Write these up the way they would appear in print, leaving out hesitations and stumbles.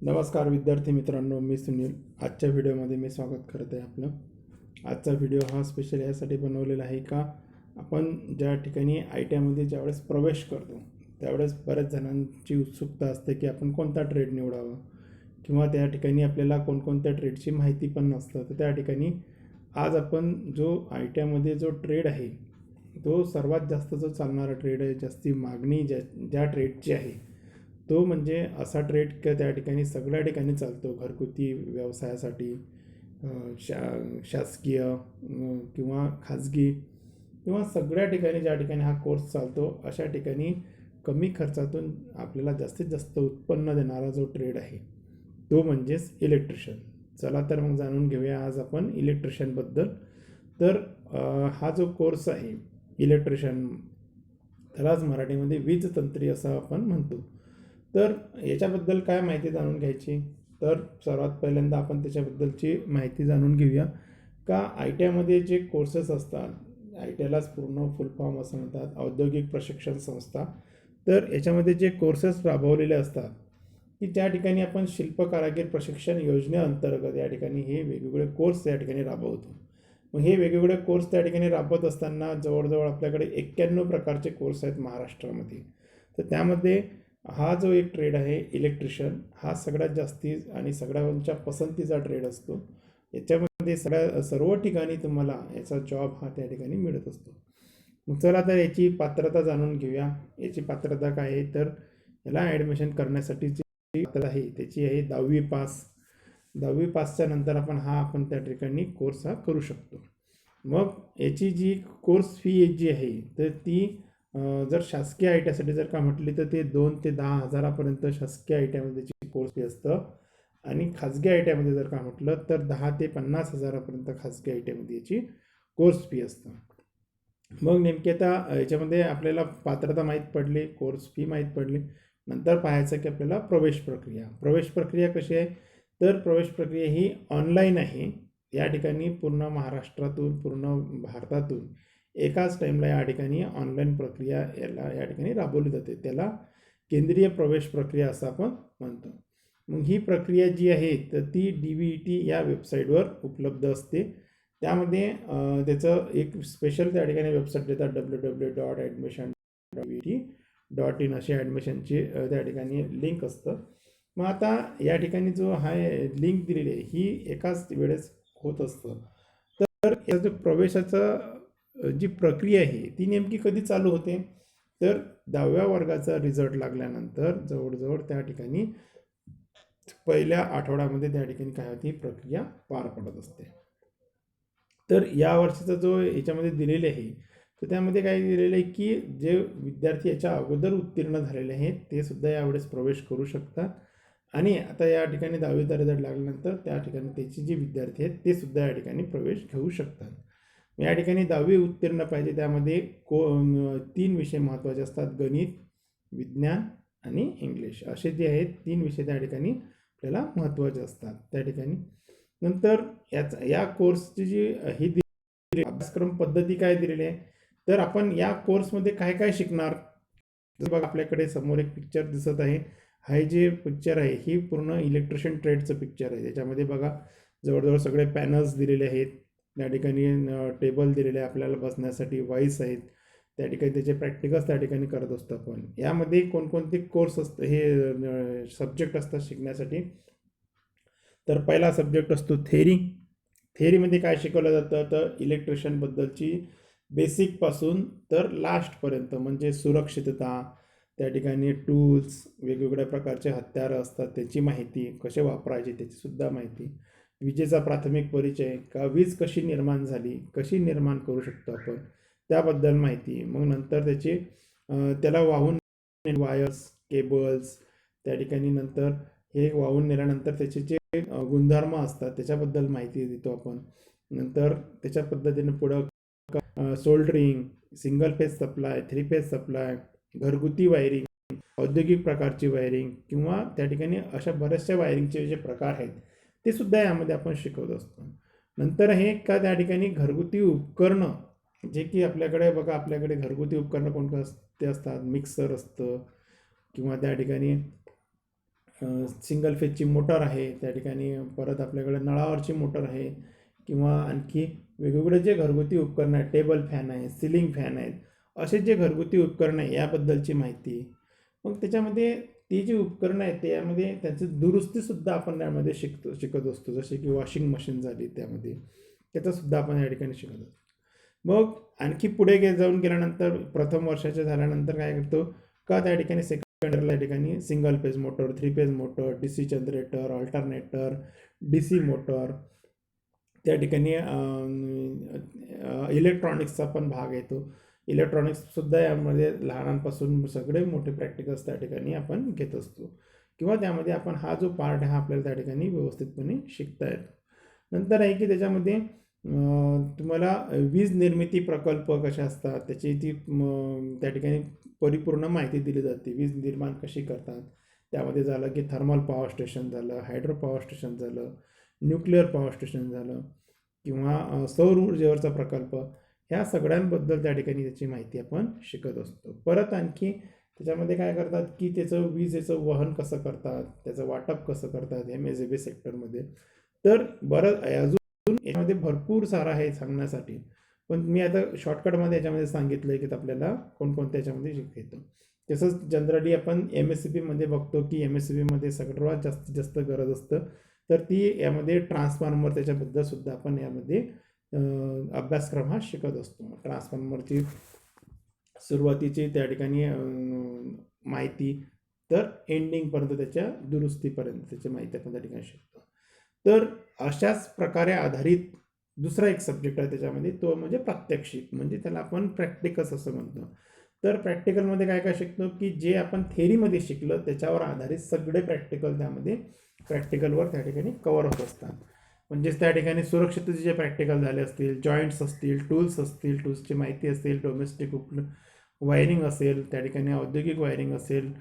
नमस्कार विद्यार्थी मित्रांनो, मी सुनील. आजच्या व्हिडिओमध्ये मी स्वागत करत आहे आपलं. आजचा व्हिडिओ हा स्पेशल यासाठी बनवलेला आहे का आपण ज्या ठिकाणी आय टी आयमध्ये ज्यावेळेस प्रवेश करतो त्यावेळेस बऱ्याच जणांची उत्सुकता असते की आपण कोणता ट्रेड निवडावा, किंवा त्या ठिकाणी आपल्याला कोणकोणत्या ट्रेडची माहिती पण नसतं. तर त्या ठिकाणी आज आपण जो आय टी आयमध्ये जो ट्रेड आहे तो सर्वात जास्त जो चालणारा ट्रेड आहे, जास्ती मागणी ज्या ट्रेडची आहे तो म्हणजे असा ट्रेड की त्या ठिकाणी सगळ्या ठिकाणी चालतो. घरगुती व्यवसायासाठी, शासकीय किंवा खाजगी किंवा सगळ्या ठिकाणी ज्या ठिकाणी हा कोर्स चालतो अशा ठिकाणी कमी खर्चातून आपल्याला जास्तीत जास्त उत्पन्न देणारा जो ट्रेड आहे तो म्हणजेच इलेक्ट्रिशियन. चला तर मग जाणून घेऊया आज आपण इलेक्ट्रिशियनबद्दल. तर हा जो कोर्स आहे इलेक्ट्रिशियन, त्यालाच मराठीमध्ये वीज तंत्री असं आपण म्हणतो. तर याच्याबद्दल काय माहिती जाणून घ्यायची, तर सर्वात पहिल्यांदा आपण त्याच्याबद्दलची माहिती जाणून घेऊया का आय टी आयमध्ये जे कोर्सेस असतात, आय टी आयलाच पूर्ण फुल फॉर्म असं म्हणतात, औद्योगिक प्रशिक्षण संस्था. तर याच्यामध्ये जे कोर्सेस राबवलेले असतात की ज्या ठिकाणी आपण शिल्पकारागीर प्रशिक्षण योजनेअंतर्गत या ठिकाणी हे वेगवेगळे कोर्स या ठिकाणी राबवतो. मग हे वेगवेगळे कोर्स त्या ठिकाणी राबवत असताना जवळजवळ आपल्याकडे 91 प्रकारचे कोर्स आहेत महाराष्ट्रामध्ये. तर त्यामध्ये हा जो एक ट्रेड आहे इलेक्ट्रिशियन, हा सगळ्यात जास्ती आणि सगळ्यांच्या पसंतीचा ट्रेड असतो. याच्यामध्ये सर्व ठिकाणी तुम्हाला याचा जॉब हा त्या ठिकाणी मिळत असतो. मग चला तर याची पात्रता जाणून घेऊया. याची पात्रता काय आहे, तर याला ॲडमिशन करण्यासाठी जी पात्रता आहे त्याची आहे 10वी पास. 10वी पासच्या नंतर आपण त्या ठिकाणी कोर्स हा करू शकतो. मग याची जी कोर्स फी जी आहे तर ती जर शासकीय आय टी आयसाठी जर का म्हटली तर ते 2 ते 10 हजारापर्यंत शासकीय आय टी आयमध्ये त्याची कोर्स फी असतं. आणि खाजगी आय टी आयमध्ये जर का म्हटलं तर 10 ते 50 हजारापर्यंत खाजगी आय टी आयमध्ये याची कोर्स फी असतं. मग नेमकी आता याच्यामध्ये आपल्याला पात्रता माहीत पडली, कोर्स फी माहीत पडली, नंतर पाहायचं की आपल्याला प्रवेश प्रक्रिया कशी आहे. तर प्रवेश प्रक्रिया ही ऑनलाईन आहे. या ठिकाणी पूर्ण महाराष्ट्रातून, पूर्ण भारतातून एकाच टाईमला या ठिकाणी ऑनलाईन प्रक्रिया या ठिकाणी राबवली जाते. त्याला केंद्रीय प्रवेश प्रक्रिया असं आपण म्हणतो. मग ही प्रक्रिया जी आहे तर ती DVET या वेबसाईटवर उपलब्ध असते. त्यामध्ये त्याचं एक स्पेशल त्या ठिकाणी वेबसाईट देतात, www.admission.dvet.in अशी ॲडमिशनची त्या ठिकाणी लिंक असतं. मग आता या ठिकाणी जो हा लिंक दिलेली आहे ही एकाच वेळेस होत असतं. तर याचं प्रवेशाचं जी प्रक्रिया आहे ती नेमकी कधी चालू होते, तर 10व्या वर्गाचा रिझल्ट लागल्यानंतर जवळजवळ त्या ठिकाणी पहिल्या आठवड्यामध्ये त्या ठिकाणी काय होती, प्रक्रिया पार पडत असते. तर या वर्षीचा जो याच्यामध्ये दिलेले आहे तर त्यामध्ये काय दिलेलं आहे की जे विद्यार्थी याच्या अगोदर उत्तीर्ण झालेले आहेत ते सुद्धा यावेळेस प्रवेश करू शकतात. आणि आता या ठिकाणी 10वीचा रिझल्ट लागल्यानंतर त्या ठिकाणी त्याचे जे विद्यार्थी आहेत ते सुद्धा या ठिकाणी प्रवेश घेऊ शकतात. या ठिकाणी 10वी उत्तीर्ण पाहिजे. त्यामध्ये 3 विषय महत्त्वाचे असतात, गणित, विज्ञान आणि इंग्लिश असे जे आहेत 3 विषय त्या ठिकाणी आपल्याला महत्त्वाचे असतात त्या ठिकाणी. नंतर या कोर्सची जी ही दिलेली अभ्यासक्रम पद्धती काय दिलेली आहे, तर आपण या कोर्समध्ये काय काय शिकणार. जर बघा आपल्याकडे समोर एक पिक्चर दिसत आहे. हा जे पिक्चर आहे ही पूर्ण इलेक्ट्रिशियन ट्रेडचं पिक्चर आहे. त्याच्यामध्ये बघा जवळजवळ सगळे पॅनल्स दिलेले आहेत. त्या ठिकाणी टेबल दिलेले आहे आपल्याला बसण्यासाठी, वाईस आहेत. त्या ठिकाणी त्याचे प्रॅक्टिकल्स त्या ठिकाणी करत असतो आपण. यामध्ये कोणकोणते कोर्स असतं, हे सब्जेक्ट असतात शिकण्यासाठी. तर पहिला सब्जेक्ट असतो थेरी. थेरीमध्ये काय शिकवलं जातं, तर इलेक्ट्रिशियनबद्दलची बेसिकपासून तर लास्टपर्यंत, म्हणजे सुरक्षितता, त्या ठिकाणी टूल्स, वेगवेगळ्या प्रकारचे हत्यारं असतात त्याची माहिती, कसे वापरायचे त्याचीसुद्धा माहिती, विजेचा प्राथमिक परिचय, का वीज कशी निर्माण झाली, कशी निर्माण करू शकतो आपण त्याबद्दल माहिती. मग नंतर त्याला वाहून वायर्स, केबल्स, त्या ठिकाणी नंतर हे वाहून नेल्यानंतर त्याचे जे गुणधर्म असतात त्याच्याबद्दल माहिती देतो आपण. नंतर त्याच्या पद्धतीने पुढं soldering, single phase supply, 3 phase supply, घरगुती वायरिंग, औद्योगिक प्रकारची वायरिंग, किंवा त्या ठिकाणी अशा बऱ्याचशा वायरिंगचे जे प्रकार आहेत ते सुद्धा यामध्ये आपण शिकवत असतो. नंतर हे का त्या ठिकाणी घरगुती उपकरणं, जे की आपल्याकडे घरगुती उपकरणं कोणते असतात, मिक्सर असतं, किंवा त्या ठिकाणी सिंगल फेजची मोटर आहे त्या ठिकाणी, परत आपल्याकडे नळावरची मोटर आहे, किंवा आणखी वेगवेगळे जे घरगुती उपकरणं आहेत, टेबल फॅन आहे, सिलिंग फॅन आहेत, असे जे घरगुती उपकरणं आहे याबद्दलची माहिती. मग त्याच्यामध्ये ती जी उपकरणं आहेत त्यामध्ये त्यांची दुरुस्तीसुद्धा आपण यामध्ये शिकत असतो. जसे की वॉशिंग मशीन झाली, त्यामध्ये त्याचासुद्धा आपण या ठिकाणी शिकत असतो. मग आणखी पुढे जाऊन गेल्यानंतर प्रथम वर्षाच्या झाल्यानंतर काय करतो का त्या ठिकाणी सेकंडरीला या ठिकाणी single phase motor, 3 phase motor, DC generator, alternator, DC motor, त्या ठिकाणी इलेक्ट्रॉनिक्सचा पण भाग येतो. इलेक्ट्रॉनिक्ससुद्धा यामध्ये लहानांपासून सगळे मोठे प्रॅक्टिकल्स त्या ठिकाणी आपण घेत असतो, किंवा त्यामध्ये आपण हा जो पार्ट आहे आपल्याला त्या ठिकाणी व्यवस्थितपणे शिकता येतो. नंतर आहे की त्याच्यामध्ये तुम्हाला वीज निर्मिती प्रकल्प कसे असतात त्याची ती त्या ठिकाणी परिपूर्ण माहिती दिली जाते. वीज निर्माण कशी करतात, त्यामध्ये झालं की थर्मल पॉवर स्टेशन झालं, हायड्रो पॉवर स्टेशन झालं, न्यूक्लिअर पॉवर स्टेशन झालं, किंवा सौर ऊर्जेवरचा प्रकल्प, ह्या सगळ्यांबद्दल त्या ठिकाणी त्याची माहिती आपण शिकत असतो. परत आणखी त्याच्यामध्ये काय करतात की त्याचं विजेचं वहन कसं करतात, त्याचं वाटप कसं करतात MSEB सेक्टरमध्ये. तर बरं अजून याच्यामध्ये भरपूर सारं आहे सांगण्यासाठी, पण मी आता शॉर्टकटमध्ये याच्यामध्ये सांगितलं आहे की आपल्याला कोणकोणत्या याच्यामध्ये शिकता येतं. तसंच जनरली आपण MSEB मध्ये बघतो की MSEB मध्ये सर्वात जास्तीत जास्त गरज असतं, तर ती यामध्ये ट्रान्सफॉर्मर, त्याच्याबद्दल सुद्धा आपण यामध्ये अभ्यासक्रम हा शिकत असतो. ट्रान्सफॉर्मरची सुरुवातीची त्या ठिकाणी माहिती तर एंडिंगपर्यंत त्याच्या दुरुस्तीपर्यंत त्याची माहिती आपण त्या ठिकाणी शिकतो. तर अशाच प्रकारे आधारित दुसरा एक सब्जेक्ट आहे त्याच्यामध्ये, तो म्हणजे प्रात्यक्षिक, म्हणजे त्याला आपण प्रॅक्टिकल्स असं म्हणतो. तर प्रॅक्टिकलमध्ये काय काय शिकतो की जे आपण थेरीमध्ये शिकलं त्याच्यावर आधारित सगळे प्रॅक्टिकल त्यामध्ये प्रॅक्टिकलवर त्या ठिकाणी कवर होत असतात. म्हणजेच त्या ठिकाणी सुरक्षिततेचे जे प्रॅक्टिकल झाले असतील, जॉईंट्स असतील, टूल्सची माहिती असेल, डोमेस्टिक वायरिंग असेल, त्या ठिकाणी औद्योगिक वायरिंग असेल,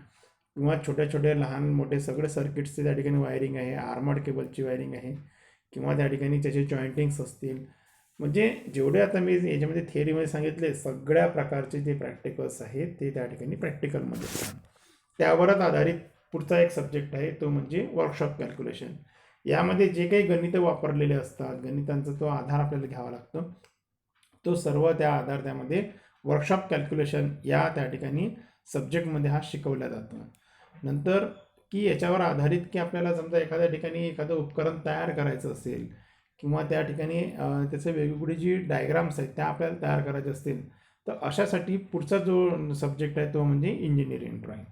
किंवा छोट्या छोट्या लहान मोठे सगळे सर्किट्सचे त्या ठिकाणी वायरिंग आहे, आर्मर्ड केबलची वायरिंग आहे, किंवा त्या ठिकाणी त्याचे जॉईंटिंग्स असतील. म्हणजे जेवढे आता मी याच्यामध्ये थिअरीमध्ये सांगितले सगळ्या प्रकारचे जे प्रॅक्टिकल्स आहेत ते त्या ठिकाणी प्रॅक्टिकलमध्ये असतात. त्यावरच आधारित पुढचा एक सब्जेक्ट आहे तो म्हणजे वर्कशॉप कॅल्क्युलेशन. यामध्ये जे काही गणितं वापरलेले असतात, गणितांचा जो आधार आपल्याला घ्यावा लागतो, तो सर्व त्या आधार त्यामध्ये वर्कशॉप कॅल्क्युलेशन या त्या ठिकाणी सब्जेक्टमध्ये हा शिकवला जातो. नंतर की याच्यावर आधारित की आपल्याला समजा एखाद्या ठिकाणी एखादं उपकरण तयार करायचं असेल, किंवा त्या ठिकाणी त्याचे वेगवेगळी जी डायग्राम्स आहेत त्या आपल्याला तयार करायच्या असतील, तर अशासाठी पुढचा जो सब्जेक्ट आहे तो म्हणजे इंजिनिअरिंग ड्रॉइंग.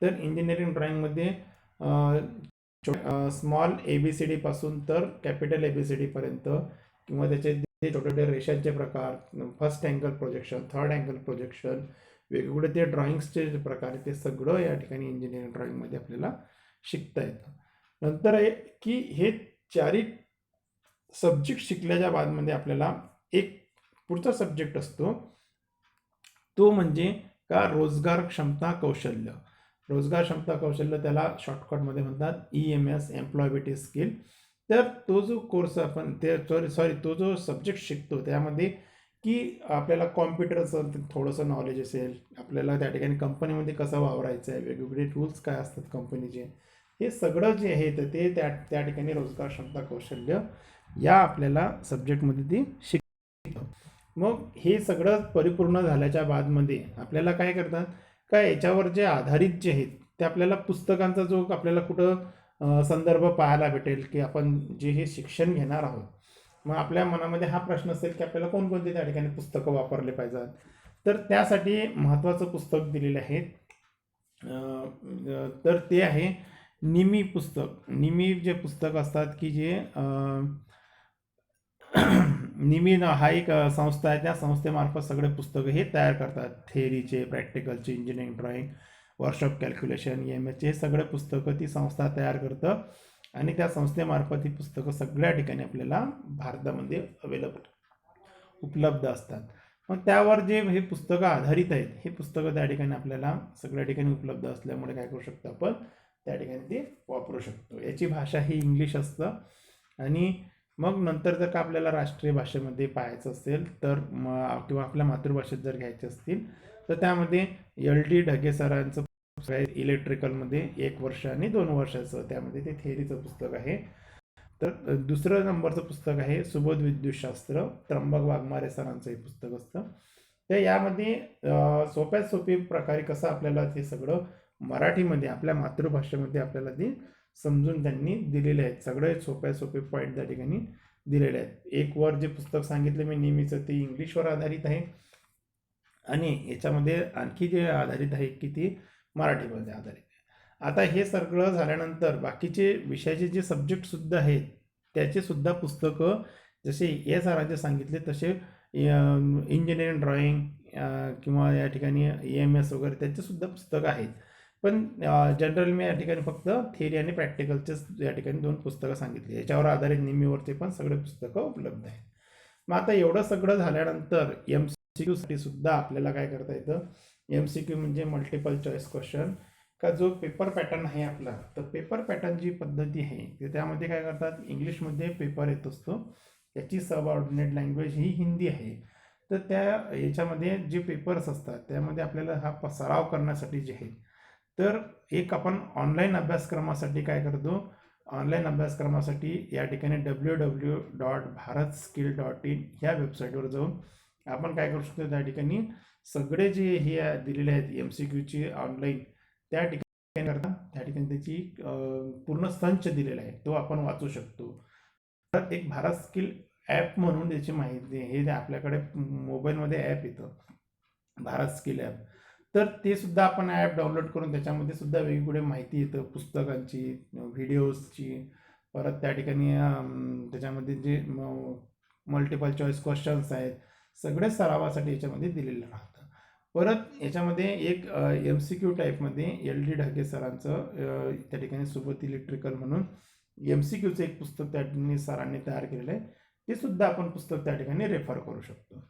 तर इंजिनिअरिंग ड्रॉइंगमध्ये स्मॉल ABCD पासून तर कॅपिटल ABCD पर्यंत, किंवा त्याचे छोटे छोटे रेषांचे प्रकार, first angle projection, third angle projection, वेगवेगळे ते ड्रॉइंग्सचे जे प्रकार ते सगळं या ठिकाणी इंजिनिअरिंग ड्रॉइंगमध्ये आपल्याला शिकता येतं. नंतर आहे की हे चारही सब्जेक्ट शिकल्याच्या बादमध्ये आपल्याला एक पुढचा सब्जेक्ट असतो, तो म्हणजे का रोजगार क्षमता कौशल्य. रोजगार क्षमता कौशल्य त्याला शॉर्टकटमध्ये म्हणतात EMS, एम्प्लॉयबिलिटी स्किल. तर तो जो कोर्स आपण तो जो सब्जेक्ट शिकतो त्यामध्ये की आपल्याला कॉम्प्युटरचं थोडंसं नॉलेज असेल, आपल्याला त्या ठिकाणी कंपनीमध्ये कसं वावरायचं आहे, वेगवेगळे रूल्स काय असतात कंपनीचे, हे सगळं जे आहे तर ते त्या ठिकाणी रोजगार क्षमता कौशल्य या आपल्याला सब्जेक्टमध्ये ते शिकतं. मग हे सगळं परिपूर्ण झाल्याच्या बादमध्ये आपल्याला काय करतात का याच्यावर जे आधारित जे आहेत ते आपल्याला पुस्तकांचा जो आपल्याला कुठं संदर्भ पाहायला भेटेल की आपण जे हे शिक्षण घेणार आहोत, मग आपल्या मनामध्ये हा प्रश्न असेल की आपल्याला कोणकोणते त्या ठिकाणी पुस्तकं वापरले पाहिजेत. तर त्यासाठी महत्त्वाचं पुस्तक दिलेले आहे, तर ते आहे निमी पुस्तक. निमी जे पुस्तक असतात की जे निमी हा एक संस्था आहे, त्या संस्थेमार्फत सगळे पुस्तकं हे तयार करतात. थेअरीचे, प्रॅक्टिकलचे, engineering drawing, workshop calculation, EMS हे सगळे पुस्तकं ती संस्था तयार करतं, आणि त्या संस्थेमार्फत ही पुस्तकं सगळ्या ठिकाणी आपल्याला भारतामध्ये उपलब्ध असतात. मग त्यावर जे हे पुस्तकं आधारित आहेत हे पुस्तकं त्या ठिकाणी आपल्याला सगळ्या ठिकाणी उपलब्ध असल्यामुळे काय करू शकतो आपण त्या ठिकाणी ते वापरू शकतो. याची भाषा ही इंग्लिश असतं, आणि मग नंतर जर का आपल्याला राष्ट्रीय भाषेमध्ये पाहायचं असेल तर किंवा आपल्या मातृभाषेत जर घ्यायचे असतील तर त्यामध्ये LD ढगे सरांचं आहे इलेक्ट्रिकलमध्ये 1 वर्ष आणि 2 वर्षाचं, त्यामध्ये ते थिअरीचं पुस्तक आहे. तर दुसरं नंबरचं पुस्तक आहे सुबोध विद्युतशास्त्र, त्र्यंबक वाघमारे सरांचं हे पुस्तक असतं. तर यामध्ये सोप्यात सोपी प्रकारे कसं आपल्याला ते सगळं मराठीमध्ये आपल्या मातृभाषेमध्ये आपल्याला ते समजून त्यांनी दिलेले आहेत. सगळे सोप्या सोपे पॉईंट त्या ठिकाणी दिलेले आहेत. एक वर जे पुस्तक सांगितले मी नेहमीचं ते इंग्लिशवर आधारित आहे आणि याच्यामध्ये आणखी जे आधारित आहे की ती मराठीमध्ये आधारित आहे. आता हे सगळं झाल्यानंतर बाकीचे विषयाचे जे सब्जेक्टसुद्धा आहेत त्याचे सुद्धा पुस्तकं जसे या सरांचे सांगितले तसे इंजिनिअरिंग ड्रॉइंग किंवा या ठिकाणी EMS वगैरे त्याचेसुद्धा पुस्तकं आहेत. पण जनरल मी या ठिकाणी फक्त थिअरी आणि प्रॅक्टिकलचेच या ठिकाणी 2 पुस्तकं सांगितली. याच्यावर आधारित निमीवरचे पण सगळे पुस्तकं उपलब्ध आहेत. मग आता एवढं सगळं झाल्यानंतर MCQसाठी सुद्धा आपल्याला काय करता येतं, MCQ म्हणजे मल्टिपल चॉईस क्वेश्चन का जो पेपर पॅटर्न आहे आपला, तर पेपर पॅटर्न जी पद्धती आहे ते त्यामध्ये काय करतात, इंग्लिशमध्ये पेपर येत असतो, त्याची सबऑर्डिनेट लँग्वेज ही हिंदी आहे. तर त्या याच्यामध्ये जे पेपर्स असतात त्यामध्ये आपल्याला हा सराव करण्यासाठी जे आहे, तर एक आपण ऑनलाईन अभ्यासक्रमासाठी काय करतो, ऑनलाईन अभ्यासक्रमासाठी या ठिकाणी www.bharatskill.in ह्या वेबसाईटवर जाऊन आपण काय करू शकतो, त्या ठिकाणी सगळे जे हे दिलेले आहेत MCQची ऑनलाईन त्या ठिकाणी करता त्या ठिकाणी त्याची पूर्ण संच दिलेला आहे, तो आपण वाचू शकतो. तर एक भारत स्किल ॲप म्हणून त्याची माहिती हे आपल्याकडे मोबाईलमध्ये ॲप येतं, भारत स्किल ॲप. तर ते सुद्धा आपण ॲप डाउनलोड करून त्याच्यामध्ये सुद्धा वेगवेगळी माहिती येतं, पुस्तकांची, व्हिडिओजची, परत त्या ठिकाणी त्याच्यामध्ये जे मल्टिपल चॉईस क्वेश्चन्स आहेत सगळे सरावासाठी याच्यामध्ये दिलेलं राहतं. परत याच्यामध्ये एक MCQ टाईपमध्ये LD ढगे सरांचं त्या ठिकाणी सोबत इलेक्ट्रिकल म्हणून MCQचं एक पुस्तक त्या ठिकाणी सरांनी तयार केलेलं आहे, ते सुद्धा आपण पुस्तक त्या ठिकाणी रेफर करू शकतो.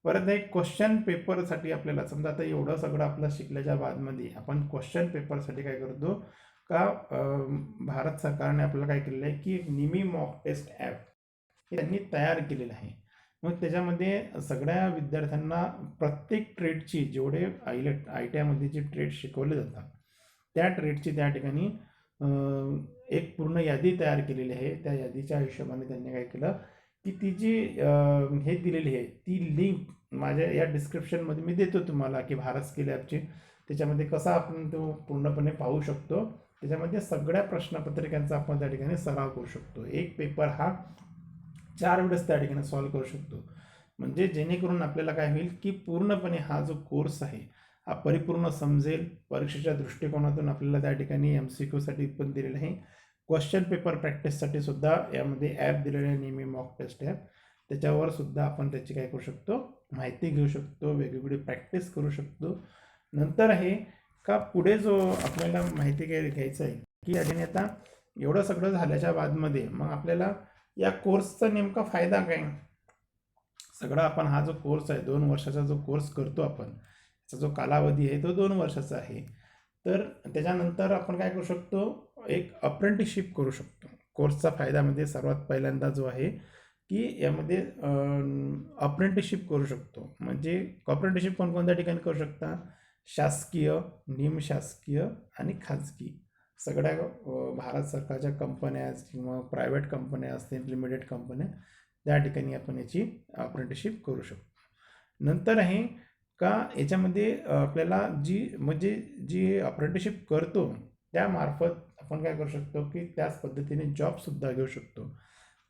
परत एक क्वेश्चन पेपरसाठी आपल्याला समजा आता एवढं सगळं आपलं शिकल्याच्या बादमध्ये आपण क्वेश्चन पेपरसाठी काय करतो का, भारत सरकारने आपल्याला काय केलेलं आहे की निमी मॉक टेस्ट ॲप हे त्यांनी तयार केलेलं आहे. मग त्याच्यामध्ये सगळ्या विद्यार्थ्यांना प्रत्येक ट्रेडची जेवढे ITI मध्ये जे ट्रेड शिकवले जातात त्या ट्रेडची त्या ठिकाणी एक पूर्ण यादी तयार केलेली आहे. त्या यादीच्या हिशोबाने त्यांनी काय केलं की ती जी हे दिलेली आहे ती लिंक माझ्या या डिस्क्रिप्शनमध्ये मी देतो तुम्हाला की भारत स्किल ॲपची, त्याच्यामध्ये कसा आपण तो पूर्णपणे पाहू शकतो. त्याच्यामध्ये सगळ्या प्रश्नपत्रिकांचा आपण त्या ठिकाणी सराव करू शकतो. एक पेपर हा 4 वेळेस त्या ठिकाणी सॉल्व्ह करू शकतो. म्हणजे जेणेकरून आपल्याला काय होईल की पूर्णपणे हा जो कोर्स आहे हा परिपूर्ण समजेल. परीक्षेच्या दृष्टिकोनातून आपल्याला त्या ठिकाणी MCQसाठी पण दिलेलं आहे, क्वेश्चन पेपर प्रॅक्टिससाठी सुद्धा यामध्ये ॲप दिलेलं आहे नेहमी मॉक टेस्ट ॲप. त्याच्यावर सुद्धा आपण त्याची काय करू शकतो, माहिती घेऊ शकतो, वेगवेगळी प्रॅक्टिस करू शकतो. नंतर आहे का पुढे जो आपल्याला माहिती घ्यायचं आहे की याने आता एवढं सगळं झाल्याच्या बादमध्ये मग आपल्याला या कोर्सचा नेमका फायदा काय. सगळा आपण हा जो कोर्स आहे 2 वर्षाचा जो कोर्स करतो आपण, त्याचा जो कालावधी आहे तो 2 वर्षाचा आहे. तर त्याच्यानंतर आपण काय करू शकतो, एक अप्रेंटिसशिप करू शकतो. कोर्सचा फायदा म्हणजे सर्वात पहिल्यांदा जो आहे की यामध्ये अप्रेंटिसशिप करू शकतो. म्हणजे अप्रेंटिसशिप कोणकोणत्या ठिकाणी करू शकता, शासकीय, निमशासकीय आणि खाजगी सगळ्या भारत सरकारच्या कंपन्या किंवा प्रायव्हेट कंपन्या असतील, लिमिटेड कंपन्या, त्या ठिकाणी आपण याची अप्रेंटिसशिप करू शकतो. नंतर आहे का याच्यामध्ये आपल्याला जी अप्रेंटिसशिप करतो त्यामार्फत आपण काय करू शकतो की त्याच पद्धतीने जॉबसुद्धा घेऊ शकतो.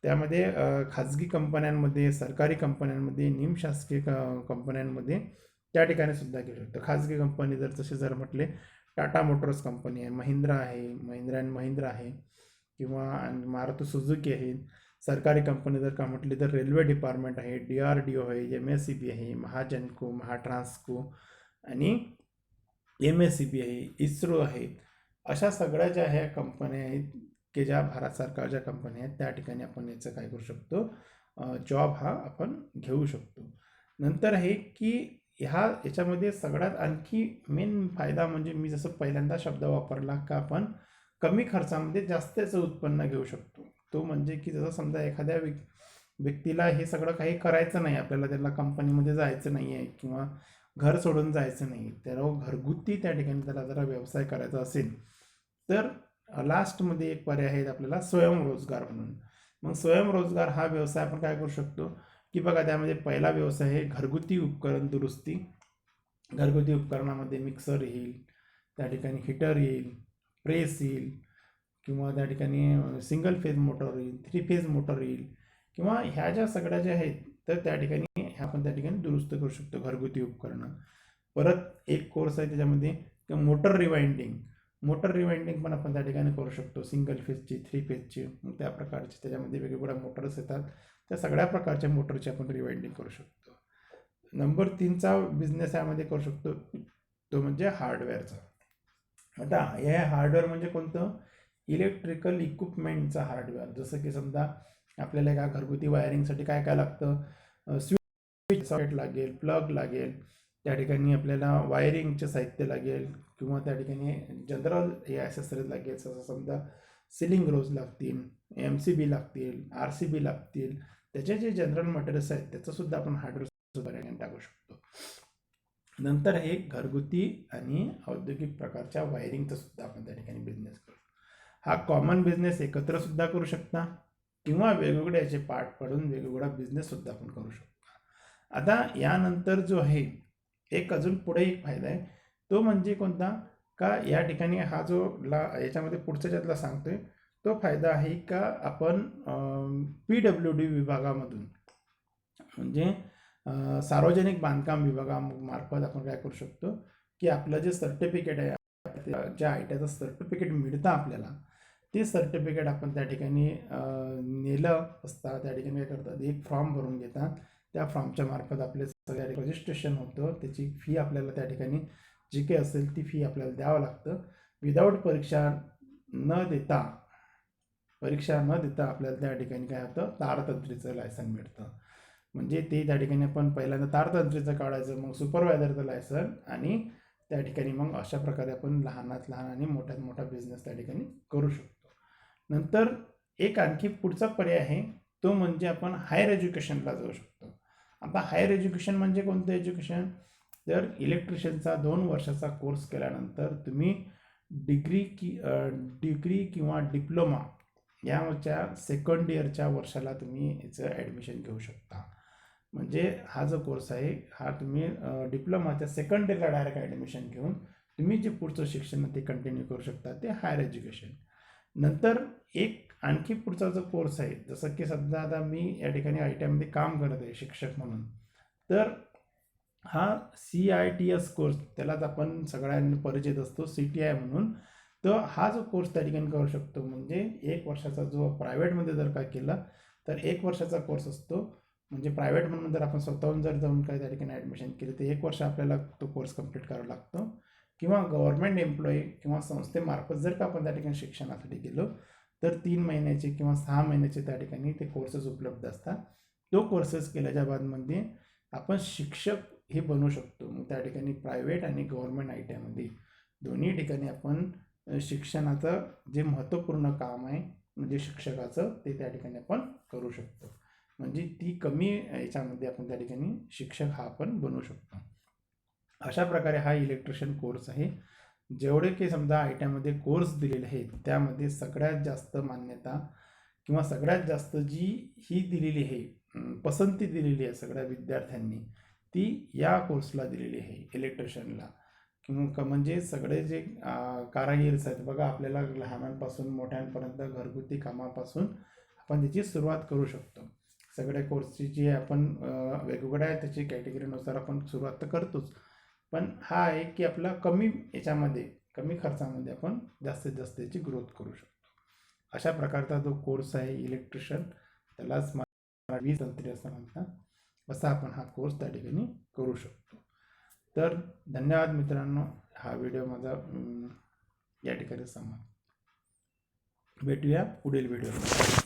त्यामध्ये खाजगी कंपन्यांमध्ये, सरकारी कंपन्यांमध्ये, निमशासकीय कंपन्यांमध्ये त्या ठिकाणी सुद्धा घेऊ शकतो. खाजगी कंपनी जर म्हटले टाटा मोटर्स कंपनी आहे, महिंद्रा आहे, महिंद्रा अँड महिंद्रा आहे किंवा मारुती सुझुकी आहे. सरकारी कंपनी जर का म्हटली तर रेल्वे डिपार्टमेंट आहे, DRDO आहे, MSCB आहे, महाजनको, महाट्रान्सको आणि MSCB आहे, इस्रो आहे. अशा सगळ्या ज्या ह्या कंपन्या आहेत की ज्या भारत सरकारच्या कंपन्या आहेत त्या ठिकाणी आपण याचं काय करू शकतो, जॉब हा आपण घेऊ शकतो. नंतर आहे की याच्यामध्ये सगळ्यात आणखी मेन फायदा म्हणजे मी जसं पहिल्यांदा शब्द वापरला का आपण कमी खर्चामध्ये जास्तचं उत्पन्न घेऊ शकतो. तो म्हणजे की जसं समजा एखाद्या व्यक्तीला हे सगळं काही करायचं नाही, आपल्याला त्याला कंपनीमध्ये जायचं नाही आहे किंवा घर सोडून जायचं नाही, त्याला घरगुती त्या ठिकाणी त्याला जरा व्यवसाय करायचा असेल तर लास्टमध्ये एक पर्याय आहे आपल्याला स्वयंरोजगार म्हणून. मग स्वयंरोजगार हा व्यवसाय आपण काय करू शकतो की बघा, त्यामध्ये पहिला व्यवसाय आहे घरगुती उपकरण दुरुस्ती. घरगुती उपकरणामध्ये मिक्सर येईल, त्या ठिकाणी हीटर येईल, प्रेस येईल, किंवा त्या ठिकाणी सिंगल फेज मोटर येईल, 3 फेज मोटर येईल, किंवा ह्या ज्या सगळ्या ज्या आहेत तर त्या ठिकाणी ह्या आपण त्या ठिकाणी दुरुस्त करू शकतो घरगुती उपकरणं. परत एक कोर्स आहे त्याच्यामध्ये मोटर रिवाइंडिंग. मोटर रिवाइंडिंग पण आपण त्या ठिकाणी करू शकतो, सिंगल फेजची, 3 फेजची, त्या प्रकारची. त्याच्यामध्ये वेगवेगळ्या मोटर्स येतात, त्या सगळ्या प्रकारच्या मोटरची आपण रिवाइंडिंग करू शकतो. नंबर 3चा बिझनेस यामध्ये करू शकतो तो म्हणजे हार्डवेअरचा. आता हे हार्डवेअर म्हणजे कोणतं, इलेक्ट्रिकल इक्विपमेंटचा हार्डवेअर. जसं की समजा आपल्याला एका घरगुती वायरिंगसाठी काय काय लागतं, स्विच सॉकेट लागेल, प्लग लागेल, त्या ठिकाणी आपल्याला वायरिंगचे साहित्य लागेल, किंवा त्या ठिकाणी जनरल हे ॲसेसरीज लागेल. जसं समजा सिलिंग रोज लागतील, MCB लागतील, RCB लागतील, त्याचे जे जनरल मटेरियल्स आहेत त्याचंसुद्धा आपण हार्डवेअर टाकू शकतो. नंतर हे घरगुती आणि औद्योगिक प्रकारच्या वायरिंगचा सुद्धा आपण त्या ठिकाणी बिझनेस करू. हा कॉमन बिझनेस एकत्र सुद्धा करू शकता, किंवा वेगवेगळे याचे पार्ट पाडून वेगवेगळा बिझनेस सुद्धा आपण करू शकतो. आता यानंतर जो आहे एक अजून पुढे एक फायदा आहे, तो म्हणजे कोणता, का या ठिकाणी हा जो याच्यामध्ये पुढच्या ज्यातला सांगतोय तो फायदा आहे का आपण PWD विभागामधून, म्हणजे सार्वजनिक बांधकाम विभागामार्फत आपण काय करू शकतो की आपलं जे सर्टिफिकेट आहे, ज्या आयट्याचं सर्टिफिकेट मिळतं आपल्याला, ते सर्टिफिकेट आपण त्या ठिकाणी नेलं असता त्या ठिकाणी काय करतात, एक फॉर्म भरून घेतात. त्या फॉर्मच्या मार्फत आपले सगळ्या रजिस्ट्रेशन होतं, त्याची फी आपल्याला त्या ठिकाणी जी काही असेल ती फी आपल्याला द्यावं लागतं. विदाऊट परीक्षा न देता आपल्याला त्या ठिकाणी काय होतं, तारतंत्रीचं लायसन मिळतं. म्हणजे ते त्या ठिकाणी आपण पहिल्यांदा तारतंत्रीचं काढायचं, मग सुपरवायझरचं लायसन, आणि त्या ठिकाणी मग अशा प्रकारे आपण लहानात लहान आणि मोठ्यात मोठा बिझनेस त्या ठिकाणी करू शकतो. नंतर एक आणखी पुढचा पर्याय आहे, तो म्हणजे आपण हायर एज्युकेशनला जाऊ शकतो. आता हायर एज्युकेशन म्हणजे कोणतं एज्युकेशन, तर इलेक्ट्रिशियनचा 2 वर्षाचा कोर्स केल्यानंतर तुम्ही डिग्री किंवा डिप्लोमा याच्या सेकंड इयरच्या वर्षाला तुम्ही याचं ॲडमिशन घेऊ शकता. म्हणजे हा जो कोर्स आहे हा तुम्ही डिप्लोमाच्या सेकंड इयरला डायरेक्ट ॲडमिशन घेऊन तुम्ही जे पुढचं शिक्षण ते कंटिन्यू करू शकता, ते हायर एज्युकेशन. नंतर एक आणखी पुढचा जो कोर्स आहे, जसं की सध्या आता मी या ठिकाणी ITमध्ये काम करत आहे शिक्षक म्हणून, तर हा CITS कोर्स, त्यालाच आपण सगळ्यांनी परिचित असतो CTI म्हणून. तर हा जो कोर्स त्या ठिकाणी करू शकतो, म्हणजे 1 वर्षाचा जो प्रायव्हेटमध्ये जर काय केला तर 1 वर्षाचा कोर्स असतो. म्हणजे प्रायव्हेट म्हणून जर आपण स्वतःहून जर जाऊन काय त्या ठिकाणी ॲडमिशन केलं तर 1 वर्ष आपल्याला तो कोर्स कंप्लीट करावा लागतो. किंवा गव्हर्नमेंट एम्प्लॉई किंवा संस्थेमार्फत जर का आपण त्या ठिकाणी शिक्षणासाठी गेलो तर 3 महिन्याचे किंवा 6 महिन्याचे त्या ठिकाणी ते कोर्सेस उपलब्ध असतात. तो कोर्सेस केल्याच्या बादमध्ये आपण शिक्षक हे बनू शकतो. मग त्या ठिकाणी प्रायव्हेट आणि गव्हर्नमेंट ITमध्ये दोन्ही ठिकाणी आपण शिक्षणाचं जे महत्त्वपूर्ण काम आहे म्हणजे शिक्षकाचं, ते त्या ठिकाणी आपण करू शकतो. म्हणजे ती कमी याच्यामध्ये आपण त्या ठिकाणी शिक्षक हा आपण बनू शकतो. अशा प्रकारे हा इलेक्ट्रिशियन कोर्स आहे. जेवढे की समजा ITमध्ये कोर्स दिलेले आहेत त्यामध्ये सगळ्यात जास्त मान्यता किंवा सगळ्यात जास्त जी ही दिलेली आहे, पसंती दिलेली आहे सगळ्या विद्यार्थ्यांनी, ती या कोर्सला दिलेली आहे इलेक्ट्रिशियनला. किंवा म्हणजे सगळे जे कारागिरीस आहेत बघा, आपल्याला लहानांपासून मोठ्यांपर्यंत घरगुती कामापासून आपण त्याची सुरुवात करू शकतो. सगळ्या कोर्सची जी आपण वेगवेगळ्या त्याची कॅटेगरीनुसार आपण सुरुवात तर करतोच, पण हा आहे की आपला कमी याच्यामध्ये कमी खर्चामध्ये आपण जास्तीत जास्त याची ग्रोथ करू शकतो. अशा प्रकारचा जो कोर्स आहे इलेक्ट्रिशियन, त्यालाच वीज तंत्री असं म्हणतात. असा आपण हा कोर्स त्या ठिकाणी करू शकतो. तर धन्यवाद मित्रांनो, हा व्हिडिओ माझा या ठिकाणी समाप्त. भेटूया पुढील व्हिडिओ.